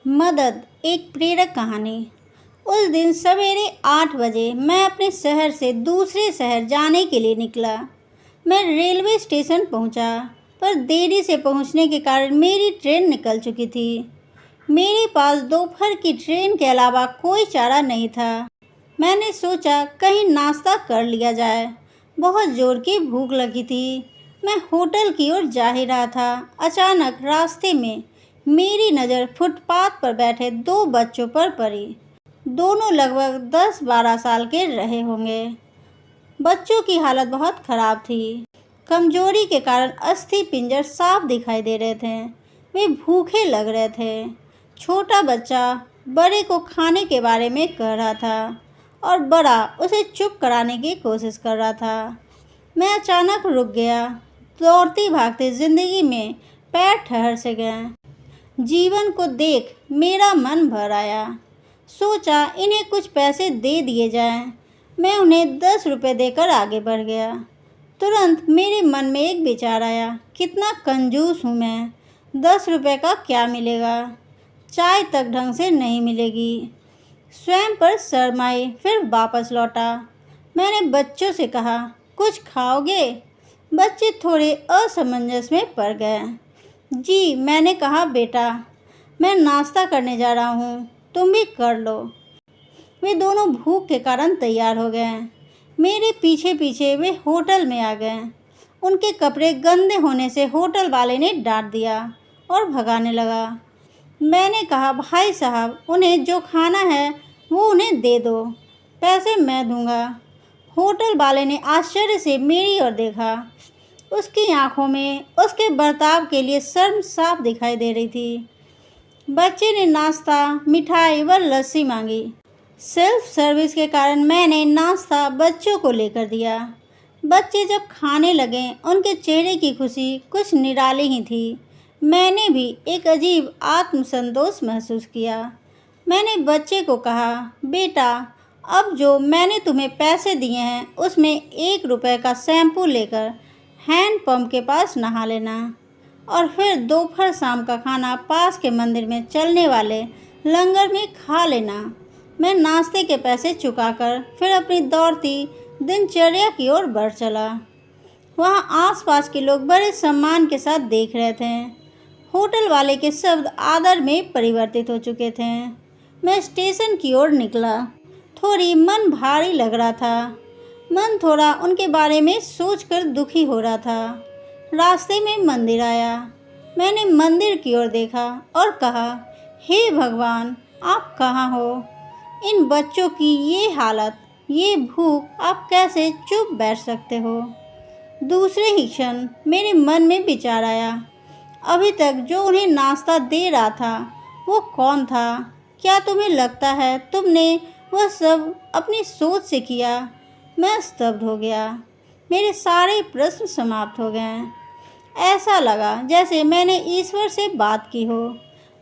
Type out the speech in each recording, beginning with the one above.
मदद एक प्रेरक कहानी। उस दिन सवेरे 8 बजे मैं अपने शहर से दूसरे शहर जाने के लिए निकला। मैं रेलवे स्टेशन पहुंचा, पर देरी से पहुंचने के कारण मेरी ट्रेन निकल चुकी थी। मेरे पास दोपहर की ट्रेन के अलावा कोई चारा नहीं था। मैंने सोचा कहीं नाश्ता कर लिया जाए। बहुत जोर की भूख लगी थी। मैं होटल की ओर जा ही रहा था। अचानक रास्ते में मेरी नज़र फुटपाथ पर बैठे 2 बच्चों पर पड़ी। दोनों लगभग 10-12 साल के रहे होंगे। बच्चों की हालत बहुत खराब थी। कमजोरी के कारण अस्थि पिंजर साफ दिखाई दे रहे थे। वे भूखे लग रहे थे। छोटा बच्चा बड़े को खाने के बारे में कह रहा था और बड़ा उसे चुप कराने की कोशिश कर रहा था। मैं अचानक रुक गया। दौड़ती भागती जिंदगी में पैर ठहर से गए। जीवन को देख मेरा मन भर आया। सोचा इन्हें कुछ पैसे दे दिए जाएं। मैं उन्हें 10 रुपये देकर आगे बढ़ गया। तुरंत मेरे मन में एक विचार आया, कितना कंजूस हूँ मैं। 10 रुपये का क्या मिलेगा? चाय तक ढंग से नहीं मिलेगी। स्वयं पर शर्माई, फिर वापस लौटा। मैंने बच्चों से कहा, कुछ खाओगे? बच्चे थोड़े असमंजस में पड़ गए। जी, मैंने कहा, बेटा मैं नाश्ता करने जा रहा हूँ, तुम भी कर लो। वे दोनों भूख के कारण तैयार हो गए। मेरे पीछे पीछे वे होटल में आ गए। उनके कपड़े गंदे होने से होटल वाले ने डांट दिया और भगाने लगा। मैंने कहा, भाई साहब उन्हें जो खाना है वो उन्हें दे दो, पैसे मैं दूंगा। होटल वाले ने आश्चर्य से मेरी ओर देखा। उसकी आंखों में उसके बर्ताव के लिए शर्म साफ दिखाई दे रही थी। बच्चे ने नाश्ता, मिठाई व लस्सी मांगी। सेल्फ सर्विस के कारण मैंने नाश्ता बच्चों को लेकर दिया। बच्चे जब खाने लगे, उनके चेहरे की खुशी कुछ निराली ही थी। मैंने भी एक अजीब आत्मसंतोष महसूस किया। मैंने बच्चे को कहा, बेटा अब जो मैंने तुम्हें पैसे दिए हैं उसमें 1 रुपये का शैम्पू लेकर हैंड पंप के पास नहा लेना और फिर दोपहर शाम का खाना पास के मंदिर में चलने वाले लंगर में खा लेना। मैं नाश्ते के पैसे चुकाकर फिर अपनी दौड़ती दिनचर्या की ओर बढ़ चला। वहाँ आसपास के लोग बड़े सम्मान के साथ देख रहे थे। होटल वाले के शब्द आदर में परिवर्तित हो चुके थे। मैं स्टेशन की ओर निकला। थोड़ी मन भारी लग रहा था। मन थोड़ा उनके बारे में सोचकर दुखी हो रहा था। रास्ते में मंदिर आया। मैंने मंदिर की ओर देखा और कहा, हे भगवान आप कहाँ हो? इन बच्चों की ये हालत, ये भूख, आप कैसे चुप बैठ सकते हो? दूसरे ही क्षण मेरे मन में विचार आया, अभी तक जो उन्हें नाश्ता दे रहा था वो कौन था? क्या तुम्हें लगता है तुमने वह सब अपनी सोच से किया? मैं स्तब्ध हो गया। मेरे सारे प्रश्न समाप्त हो गए। ऐसा लगा जैसे मैंने ईश्वर से बात की हो।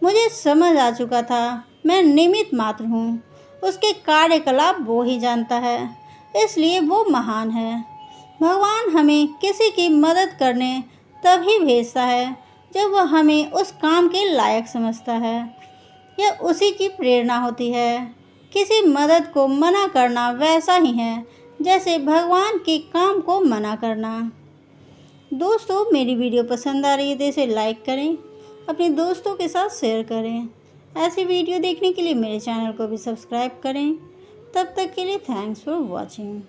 मुझे समझ आ चुका था मैं निमित्त मात्र हूँ। उसके कार्यकलाप वो ही जानता है, इसलिए वो महान है। भगवान हमें किसी की मदद करने तभी भेजता है जब वह हमें उस काम के लायक समझता है। यह उसी की प्रेरणा होती है। किसी मदद को मना करना वैसा ही है जैसे भगवान के काम को मना करना। दोस्तों, मेरी वीडियो पसंद आ रही है तो इसे लाइक करें, अपने दोस्तों के साथ शेयर करें। ऐसी वीडियो देखने के लिए मेरे चैनल को भी सब्सक्राइब करें। तब तक के लिए थैंक्स फॉर वॉचिंग।